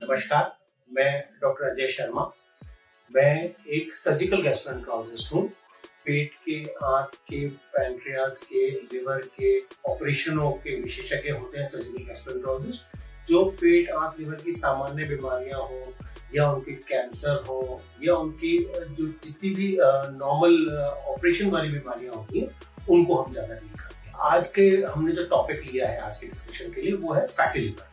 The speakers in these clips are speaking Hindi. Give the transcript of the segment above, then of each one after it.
नमस्कार, मैं डॉक्टर अजय शर्मा। मैं एक सर्जिकल गैस्ट्रोएंटरोलॉजिस्ट हूँ। पेट के, आँत के, पैनक्रियाज के, लिवर के ऑपरेशनों के विशेषज्ञ होते हैं सर्जिकल गैस्ट्रोएंटरोलॉजिस्ट, जो पेट, आँत, लिवर की सामान्य बीमारियां हो या उनकी कैंसर हो या उनकी जो जितनी भी नॉर्मल ऑपरेशन वाली बीमारियां होती हैं, उनको हम ज़्यादा डील करते हैं। आज के हमने जो टॉपिक लिया है आज के डिस्कशन के लिए, वो है fatty liver.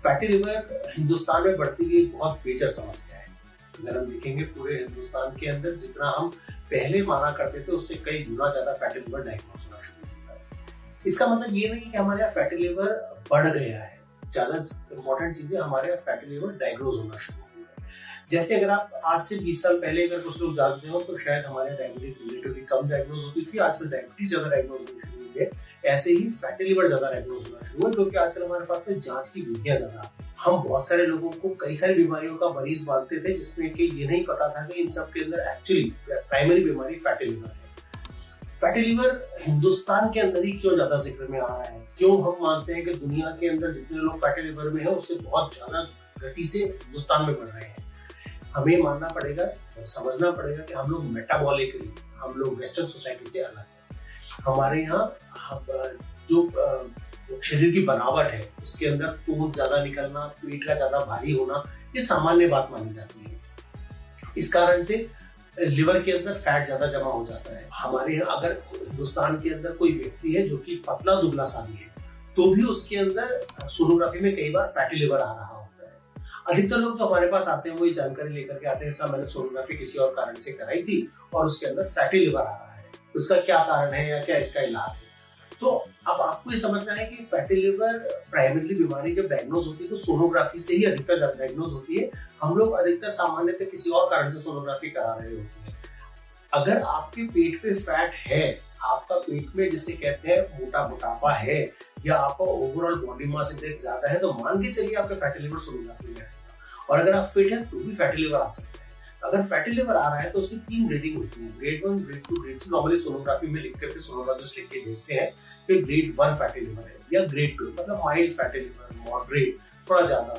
Fatty liver Hindustan में बढ़ती हुई एक बहुत मेजर समस्या है। अगर हम देखेंगे पूरे हिंदुस्तान के अंदर जितना हम पहले माना करते थे, उससे कई गुना ज्यादा फैटी लिवर डायग्नोस होना शुरू होता है। इसका मतलब ये नहीं कि हमारे यहाँ फैटी लिवर बढ़ गया है। ज्यादा इंपॉर्टेंट चीज है, हमारे यहाँ फैटी लिवर डायग्नोस होना शुरू हो गया है। जैसे अगर आप आज से 20 साल पहले अगर कुछ लोग जानते हो, तो शायद हमारे डायबिटीज रिलेटिवली कम डायग्नोस होती थी। आजकल डायबिटीज ज्यादा डायग्नोस होनी शुरू हुई है। ऐसे ही फैटी लिवर ज्यादा डायग्नोस होना शुरू हुआ, क्योंकि आजकल हमारे पास में जांच की विधियां ज्यादा आती हैं। हम बहुत सारे लोगों को कई सारी बीमारियों का मरीज मानते थे, जिसमें कि ये नहीं पता था कि इन सब के अंदर एक्चुअली प्राइमरी बीमारी फैटी लिवर है। फैटी लिवर हिंदुस्तान के अंदर ही क्यों ज्यादा जिक्र में आ रहा है? क्यों हम मानते हैं कि दुनिया के अंदर जितने लोग फैटी लिवर में है, उससे बहुत ज्यादा गति से हिंदुस्तान में बढ़ रहे हैं? हमें मानना पड़ेगा और समझना पड़ेगा कि हम लोग मेटाबॉलिकली, हम लोग वेस्टर्न सोसाइटी से अलग हैं। हमारे यहाँ जो शरीर की बनावट है, उसके अंदर टोन ज्यादा निकलना, पेट का ज्यादा भारी होना, ये सामान्य बात मानी जाती है। इस कारण से लिवर के अंदर फैट ज्यादा जमा हो जाता है। हमारे यहाँ अगर हिंदुस्तान के अंदर कोई व्यक्ति है जो कि पतला दुबला सा भी है, तो भी उसके अंदर सोनोग्राफी में कई बार फैटी लिवर आ रहा होता है। अधिकतर लोग जो हमारे पास आते हैं, वो ये जानकारी लेकर के आते हैं, सर मैंने सोनोग्राफी किसी और कारण से कराई थी और उसके अंदर फैटी लिवर आ रहा है, उसका क्या कारण है या क्या इसका इलाज है? तो अब आपको ये समझना है कि फैटी लिवर प्राइमरी बीमारी जब डायग्नोज होती है, तो सोनोग्राफी से ही अधिकतर डायग्नोज होती है। हम लोग अधिकतर सामान्यतः किसी और कारण से सोनोग्राफी करा रहे होते हैं। अगर आपके पेट पे फैट है, आपका पेट में जिसे कहते हैं मोटापा है, या आपका ओवरऑल बॉडी मास इंडेक्स ज्यादा है, तो मान के चलिए आपका फैटी लिवर सोनोग्राफी में आएगा। और अगर आप फिट हैं तो भी फैटी लिवर आ सकता है। अगर फैटी लिवर आ रहा है तो उसकी 3 रेटिंग होती है, grade 1, grade 2, grade 3। Normally sonography में लिख करके सोनोलॉजिस्ट लिख के भेजते हैं कि ग्रेड 1 फैटी लिवर है, या ग्रेड 2 मतलब माइल्ड फैटी लिवर, मॉडरेट थोड़ा ज्यादा,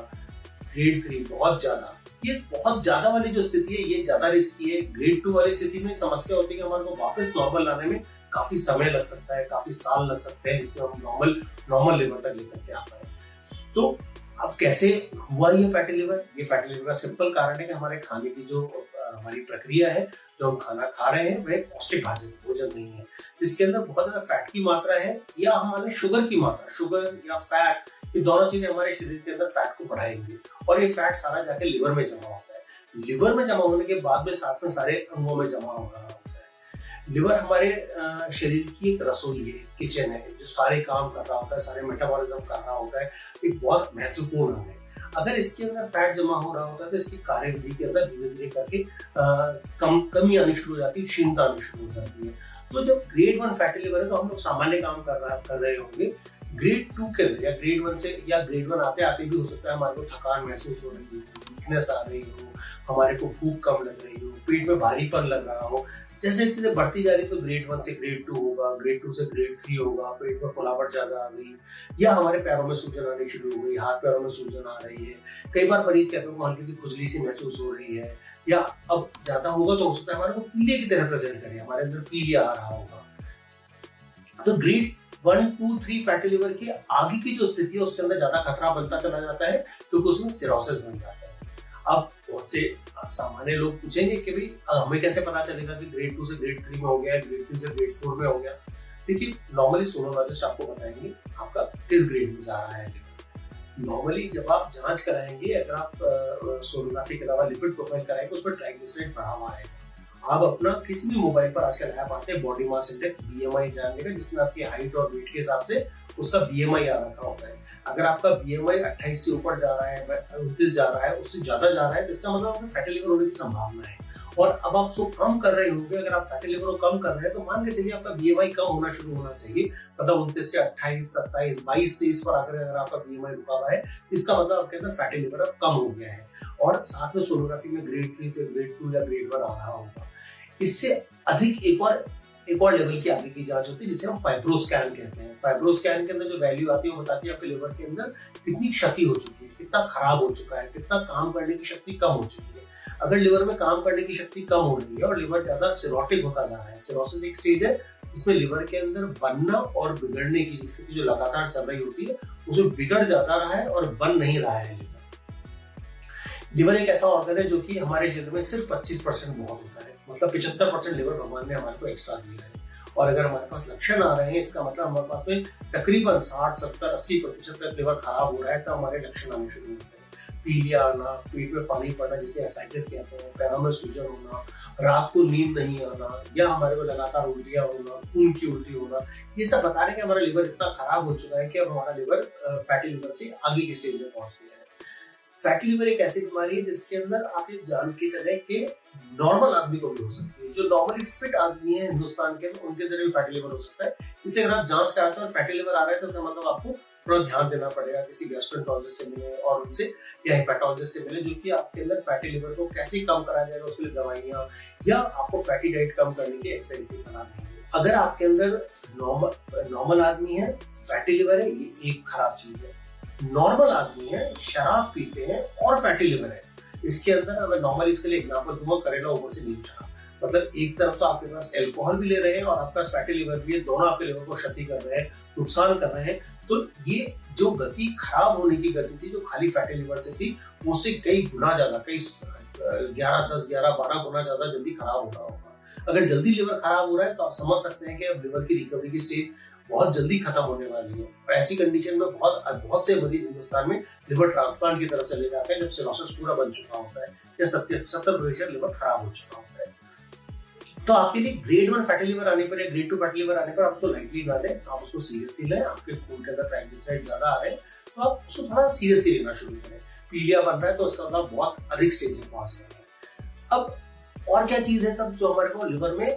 ग्रेड 3 बहुत ज्यादा। ये बहुत ज्यादा वाली जो स्थिति है, ये ज्यादा रिस्की है। ग्रेड 2 वाली स्थिति में समस्या होती है कि हमारे को वापस नॉर्मल लाने में काफी समय लग सकता है, काफी साल लग सकते हैं, जिसमें हम नॉर्मल लेवल तक लेकर के आ पाए। तो अब कैसे हुआ ये फैटी लिवर? ये फैटी लिवर का सिंपल कारण है कि हमारे खाने की जो हमारी प्रक्रिया है, जो हम खाना खा रहे हैं, वह पौष्टिक भोजन नहीं है, जिसके अंदर बहुत ज्यादा फैट की मात्रा है, या हमारे शुगर की मात्रा, शुगर या फैट, ये दोनों चीजें हमारे शरीर के अंदर फैट को बढ़ाएंगी, और ये फैट सारा जाके लिवर में जमा होता है। लिवर में जमा होने के बाद में साथ में सारे अंगों में जमा हो रहा होता है। लिवर हमारे शरीर की एक रसोई है, किचन है, जो सारे काम कर रहा होता है, सारे मेटाबॉलिज्म कर रहा होता है, एक बहुत महत्वपूर्ण अंग है। अगर इसके अंदर फैट जमा हो रहा होता है, तो इसकी कार्यविधि के अंदर धीरे धीरे करके कमी आनी शुरू हो जाती है, क्षीणता आनी शुरू हो जाती है। तो जब ग्रेड 1 फैटी लिवर है, तो हम लोग सामान्य काम कर रहे होंगे। ग्रेड 2 के अंदर या ग्रेड 1 से या ग्रेड 1 आते आते भी हो सकता है हमारे को थकान महसूस हो रही हो, वीकनेस आ रही हो, हमारे को भूख कम लग रही हो, पेट में भारीपन लग रहा हो। जैसे चीजें बढ़ती जा रही, तो ग्रेड 1 से ग्रेड 2 होगा, ग्रेड 2 से ग्रेड 3 होगा, पेट में फुलावट ज्यादा आ गई, या हमारे पैरों में सूजन आनी शुरू हो गई, हाथ पैरों में सूजन आ रही है। कई बार मरीज कहते हैं हल्की सी खुजली सी महसूस हो रही है, या अब ज्यादा होगा तो हो सकता है हमारे को पीले की तरह प्रेजेंट करे, हमारे अंदर पीलिया आ रहा होगा। तो ग्रेड 1, 2, 3 फैटी लिवर की आगे की जो स्थिति है, उसके अंदर ज्यादा खतरा बनता चला जाता है, क्योंकि उसमें सिरोसिस बन जाता है। अब बहुत से सामान्य लोग पूछेंगे कि भाई हमें कैसे पता चलेगा कि ग्रेड 2 से ग्रेड 3 में हो गया, ग्रेड 3 से ग्रेड 4 में हो गया? देखिए, नॉर्मली सोनोलॉजिस्ट आपको बताएंगे आपका किस ग्रेड में जा रहा है। नॉर्मली जब आप जांच कराएंगे, अगर आप सोनोग्राफी के अलावा लिपिड प्रोफाइल कराएंगे, उसमें ट्राइग्लिसराइड बढ़ा हुआ है। आप अपना किसी भी मोबाइल पर आजकल ऐप आते हैं बॉडी मास इंडेक्स, बीएमआई जानने का, जिसमें आपकी हाइट और वेट के हिसाब से उसका बीएमआई आ रखा होता है। अगर आपका बीएमआई 28 से ऊपर जा रहा है, 29 जा रहा है, उससे ज्यादा जा रहा है, तो इसका मतलब आपको फैटी लिवर होने की संभावना है। और अब आप उसको कम कर रहे होंगे, अगर आप फैटी लिवर को कम कर रहे हैं, तो मान के चलिए आपका बीएमआई कम होना शुरू होना चाहिए। मतलब 29 से 28, 27, 22, 23 पर आकर अगर आपका बीएमआई रुका हुआ है, इसका मतलब आपके अंदर फैटी लिवर अब कम हो गया है, और साथ में सोनोग्राफी में ग्रेड 3 से ग्रेड 2 या ग्रेड 1 आ रहा होगा। इससे अधिक एक और एक और लेवल की आगे की जांच होती है जिसे हम फाइब्रोस्कैन कहते हैं। फाइब्रोस्कैन के अंदर जो वैल्यू आती है वो बताती है आपके लिवर के अंदर कितनी क्षति हो चुकी है, कितना खराब हो चुका है, कितना काम करने की शक्ति कम हो चुकी है। अगर लिवर में काम करने की शक्ति कम हो रही है और लिवर ज्यादा सिरोटिक होता जा रहा है, सिरोसिस एक स्टेज है जिसमें लिवर के अंदर बनना और बिगड़ने की स्थिति जो लगातार चल रही होती है, उसमें बिगड़ जाता रहा है और बन नहीं रहा है। लिवर एक ऐसा ऑर्गन है जो कि हमारे शरीर में सिर्फ 25% बहुत होता है, मतलब 75% लिवर भगवान ने हमारे को एक्स्ट्रा दिया है। और अगर हमारे पास लक्षण आ रहे हैं, इसका मतलब हमारे पास में तकरीबन 60, 70, 80% तक लिवर खराब हो रहा है, तो हमारे लक्षण आने शुरू होते हैं। पीलिया आना, पेट में पानी पड़ना जिसे एसाइटिस कहते हैं, पैरों में सूजन होना, रात को नींद नहीं आना, या हमारे को लगातार उल्टियां होना, खून की उल्टी होना, ये सब बता रहे हैं कि हमारा लिवर इतना खराब हो चुका है कि अब हमारा लिवर फैटी लिवर से आगे की स्टेज में पहुंच गया है। फैटी लिवर एक ऐसी बीमारी है जिसके अंदर आप ये जान के चले कि नॉर्मल आदमी को भी हो सकती है। जो नॉर्मली फिट आदमी है हिंदुस्तान के अंदर, उनके अंदर भी फैटी लिवर हो सकता है। इसलिए अगर आप जांच कराते हैं और फैटी लिवर आ रहा है तो उसका मतलब आपको थोड़ा ध्यान देना पड़ेगा, किसी गैस्ट्रोएंटरोलॉजिस्ट से मिले और उनसे या हेपेटोलॉजिस्ट से मिले, जो कि आपके अंदर फैटी लिवर को कैसे कम कराया जाएगा, उसके लिए दवाइयाँ या आपको फैटी डाइट कम करने की एक्सरसाइज की सलाह देंगे। अगर आपके अंदर नॉर्मल आदमी है, फैटी लिवर है, ये एक खराब चीज है। नॉर्मल आदमी है, शराब पीते हैं और फैटी लिवर है, इसके अंदर मैं नॉर्मल इसके लिए एग्जांपल दूंगा, करेला ऊपर से नीचे चढ़ा। मतलब एक तरफ तो आपके पास अल्कोहल भी ले रहे हैं और आपका फैटी लिवर भी है, दोनों आपके लिवर को क्षति कर रहे हैं, नुकसान कर रहे हैं। तो ये जो गति खराब होने की गति थी जो खाली फैटी लिवर से थी, उससे कई गुना ज्यादा, कई 12 गुना ज्यादा जल्दी खराब हो रहा होगा। अगर जल्दी लिवर खराब हो रहा है तो आप समझ सकते हैं कि अब लिवर की रिकवरी की स्टेज बहुत जल्दी खत्म होने वाली है। और ऐसी कंडीशन में बहुत से मरीज हिंदुस्तान में लिवर ट्रांसप्लांट की तरफ चले जाते हैं जब सिरोसिस पूरा बन चुका होता है या 70% लिवर खराब हो चुका होता है। तो आपके लिए ग्रेड 1 फैटी लिवर आने पर या ग्रेड 2 फैटी लिवर आने पर आप उसको लाइटली ना लें, आप उसको सीरियसली लें। आपके खून के अंदर ट्राइग्लिसराइड ज्यादा आ रहे हैं तो आप उसको थोड़ा सीरियसली लेना शुरू करें। पीलिया बन रहा है तो उसका मतलब बहुत अधिक स्टेज में पहुंच गया है। अब और क्या चीज है सब जो हमारे को लिवर में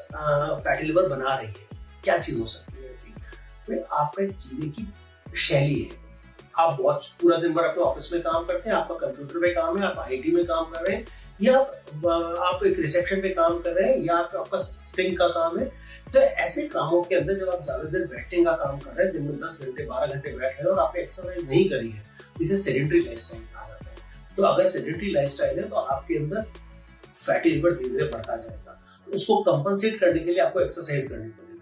फैटी लिवर बना रही है, क्या चीज हो सकती है ऐसी? आपका जीने की शैली है। आप बहुत पूरा दिन भर अपने ऑफिस में काम करते हैं, आपका कंप्यूटर पे काम है, आप आईटी में काम कर रहे हैं, या आप एक रिसेप्शन पे काम कर रहे हैं, या आपका सिटिंग का काम है। तो ऐसे कामों के अंदर जब आप ज्यादा देर बैठने का काम कर रहे हैं, दिन में 10 घंटे 12 घंटे बैठ रहे हैं और आपने एक्सरसाइज नहीं करी है, इसे सेडेंटरी लाइफस्टाइल कहा जाता है। तो अगर सेडेंटरी लाइफस्टाइल है तो आपके अंदर फैटी लिवर धीरे धीरे बढ़ता जाएगा। उसको कंपनसेट करने के लिए आपको एक्सरसाइज करनी पड़ेगी।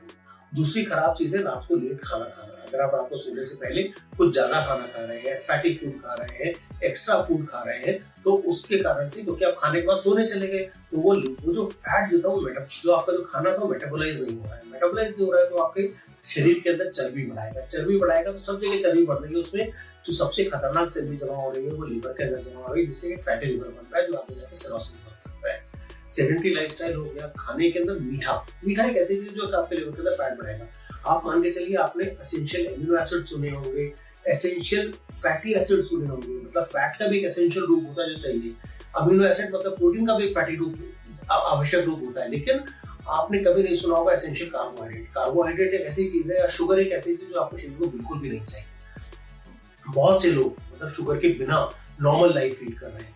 दूसरी खराब चीज है रात को लेट खाना खाना। अगर आप रात को सोने से पहले कुछ ज्यादा खाना खा रहे हैं, फैटी फूड खा रहे हैं, एक्स्ट्रा फूड खा रहे हैं, तो उसके कारण से, क्योंकि आप खाने के बाद सोने चले गए, तो वो जो फैट जो था वो जो आपका जो खाना था वो मेटाबोलाइज नहीं हो रहा है। मेटाबोलाइज नहीं हो रहा है तो आपके शरीर के अंदर चर्बी बढ़ाएगा तो सब जगह चर्बी बढ़ रही है। उसमें जो सबसे खतरनाक चर्बी जमा हो रही है वो लिवर के अंदर जमा हो रही है, जिससे फैटी लिवर बन रहा है जो आगे जाकर सिरोसिस बन सकता है। सेडेंटरी लाइफस्टाइल हो गया, खाने के अंदर मीठा एक ऐसी चीज जो आपके लिवर के अंदर फैट बढ़ाएगा। आप मान के चलिए आपने एसेंशियल एमिनो एसिड सुने होंगे, एसेंशियल फैटी एसिड सुने होंगे, मतलब फैट का भी एक एसेंशियल रूप होता है जो चाहिए। अमीनो एसिड मतलब प्रोटीन का भी एक फैटी रूप आवश्यक रूप होता है, लेकिन आपने कभी नहीं सुना होगा एसेंशियल कार्बोहाइड्रेट। कार्बोहाइड्रेट एक ऐसी चीज है, या शुगर एक ऐसी चीज जो आपके शरीर को बिल्कुल भी नहीं चाहिए। बहुत से लोग मतलब शुगर के बिना नॉर्मल लाइफ लीड कर रहे हैं।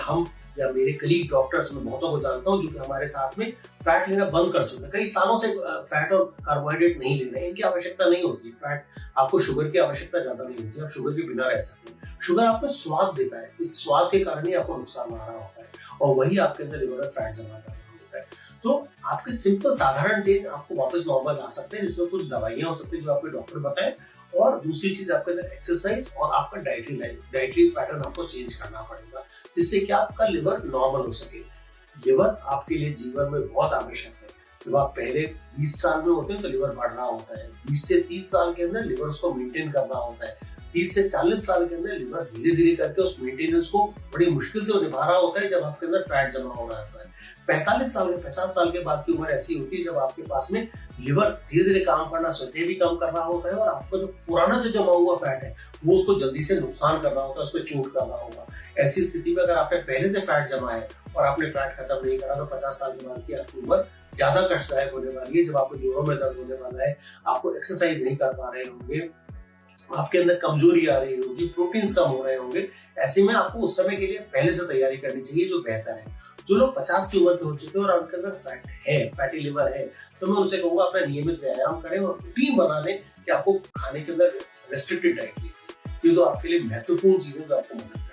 हम या मेरे कलीग डॉक्टर्स में बहुतों को जानता हूँ जो कि हमारे साथ में फैट लेना बंद कर चुके हैं, कई सालों से फैट और कार्बोहाइड्रेट नहीं ले रहे हैं। इनकी आवश्यकता नहीं होती, फैट आपको शुगर की आवश्यकता ज्यादा नहीं होती, आप शुगर के बिना रह सकते हैं। शुगर आपको स्वाद देता है, इस स्वाद के कारण ही आपको नुकसान आ रहा होता है और वही आपके अंदर लिवर में फैट जमा कर रहा होता है। तो आपके सिंपल साधारण चेंज आपको वापस नॉर्मल ला सकते हैं, जिसमें कुछ दवाइयां हो सकती है जो आपके डॉक्टर बताएं, और दूसरी चीज आपके अंदर एक्सरसाइज और आपका डाइटरी पैटर्न आपको चेंज करना पड़ेगा, जिससे कि आपका लिवर नॉर्मल हो सके। लिवर आपके लिए जीवन में बहुत आवश्यक है। जब आप पहले 20 साल में होते हैं तो लिवर बढ़ रहा होता है, 20 से 30 साल के अंदर लिवर उसको मेंटेन कर रहा होता है, 30 से 40 साल के अंदर लिवर धीरे धीरे करके उस मेंटेनेंस को बड़ी मुश्किल से निभा रहा होता है जब आपके अंदर फैट जमा हो रहा होता है। 45 साल में 50 साल के बाद की उम्र ऐसी होती है जब आपके पास में लिवर धीरे धीरे काम करना स्वतः भी कम कर रहा होता है और आपका जो पुराना जो जमा हुआ फैट है वो उसको जल्दी से नुकसान कर रहा होता है, उसको चोट कर रहा होगा। ऐसी स्थिति में अगर आपने पहले से फैट जमा है और आपने फैट खत्म नहीं करा तो 50 साल के बाद की आपकी उम्र ज्यादा कष्टदायक होने वाली है, जब आपको जोड़ों में दर्द होने वाला है, आपको एक्सरसाइज नहीं कर पा रहे होंगे, आपके अंदर कमजोरी आ रही होगी, प्रोटीन्स कम हो रहे होंगे, ऐसे में आपको उस समय के लिए पहले से तैयारी करनी चाहिए, जो बेहतर है। जो लोग 50 की उम्र के हो चुके हैं और उनके अंदर फैट है, फैटी लिवर है, तो मैं उनसे कहूंगा अपना नियमित व्यायाम करें और रूटीन बना लें कि आपको खाने के अंदर रेस्ट्रिक्टेड डाइट लीजिए। ये तो आपके लिए महत्वपूर्ण चीजें जो आपको मदद करेंगे।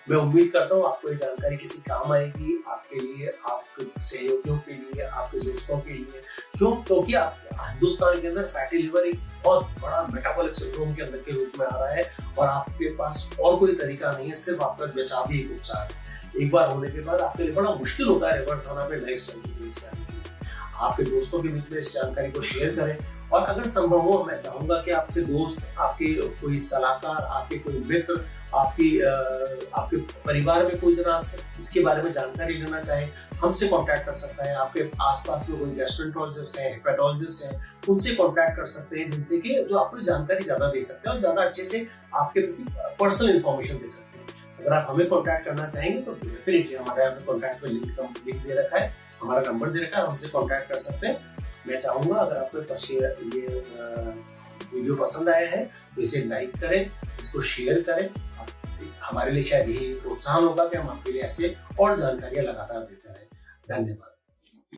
मैं उम्मीद करता हूँ आपको ये जानकारी किसी काम आएगी, आपके लिए, आपके सहयोगियों के लिए, आपके दोस्तों के लिए। क्यों? क्योंकि हिंदुस्तान के अंदर फैटी लिवर एक बहुत बड़ा मेटाबॉलिक सिंड्रोम के अंदर के रूप में आ रहा है और आपके पास और कोई तरीका नहीं है, सिर्फ आपका बचाव ही एक उपचार है। एक बार होने के बाद आपके लिए बड़ा मुश्किल होता है रिवर्स आना पे लाइफ स्टाइल चेंज करने के लिए। आपके दोस्तों के बीच में इस जानकारी को शेयर करें और अगर संभव हो मैं चाहूंगा कि आपके दोस्त, आपके कोई सलाहकार, आपके कोई मित्र, आपके परिवार में कोई जरा इसके बारे में जानकारी लेना चाहे, हमसे कांटेक्ट कर सकता है। आपके आसपास में कोई गैस्ट्रोएंटरोलॉजिस्ट है, हेपेटोलॉजिस्ट है, उनसे कांटेक्ट कर सकते हैं, जिनसे कि जो आपको जानकारी ज्यादा दे सकते हैं और ज्यादा अच्छे से आपके पर्सनल इंफॉर्मेशन दे सकते हैं। अगर आप हमें कांटेक्ट करना चाहेंगे तो डेफिनेटली हमारे यहाँ पे कांटेक्ट में लिंक दे रखा है, हमारा नंबर दे रखा है, हमसे कांटेक्ट कर सकते हैं। मैं चाहूंगा अगर आपको ये वीडियो पसंद आया है तो इसे लाइक करें, इसको शेयर करें। हमारे लिए शायद यही प्रोत्साहन होगा कि हम आपके लिए ऐसे और जानकारियां लगातार देते रहें। धन्यवाद।